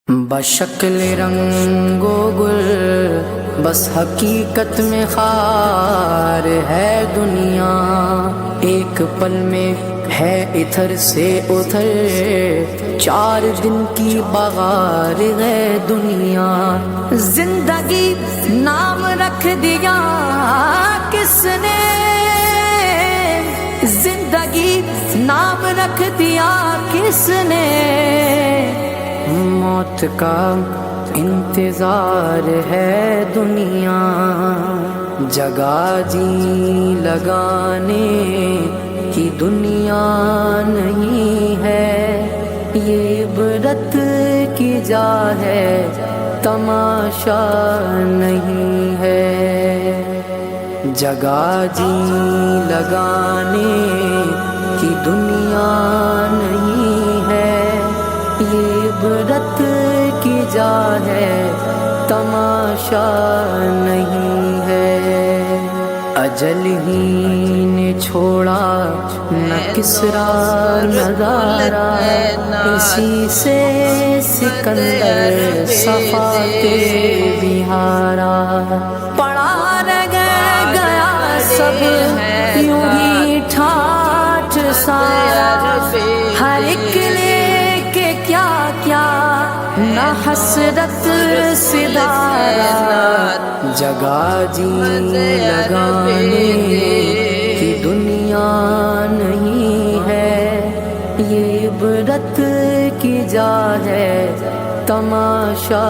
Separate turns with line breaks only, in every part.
بشکل رنگ و گل بس حقیقت میں خار ہے دنیا، ایک پل میں ہے ادھر سے ادھر، 4 دن کی بغار ہے دنیا۔ زندگی نام رکھ دیا کس نے، زندگی نام رکھ دیا کس نے، موت کا انتظار ہے دنیا۔ جگہ جی لگانے کی دنیا نہیں ہے، یہ عبرت کی جا ہے تماشا نہیں ہے۔ جگہ جی لگانے کی دنیا نہیں ہے، یہ عبرت کی جا ہے تماشا نہیں ہے۔ اجل ہی نے چھوڑا نہ کسرا نہ دارا، اسی سے سکندر صفا کے بہارا۔ پڑا رہ گیا سب یوں ہی ٹھاٹھ سارا، ہر ایک لے کے کیا کیا نہ حسرت سدھارا۔ جگہ جی لگانے کی دنیا نہیں ہے، یہ عبرت کی جا ہے تماشا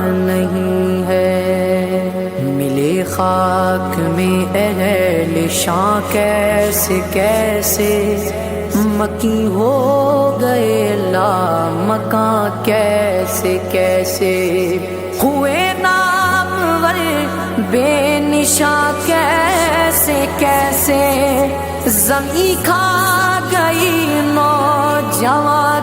نہیں ہے۔ ملے خاک میں اہل شاں کیسے کیسے، مکی ہو گئے لا مکاں کیسے کیسے، ہوئے نامور بے نشاں کیسے کیسے، زمیں کھا گئی نوجواں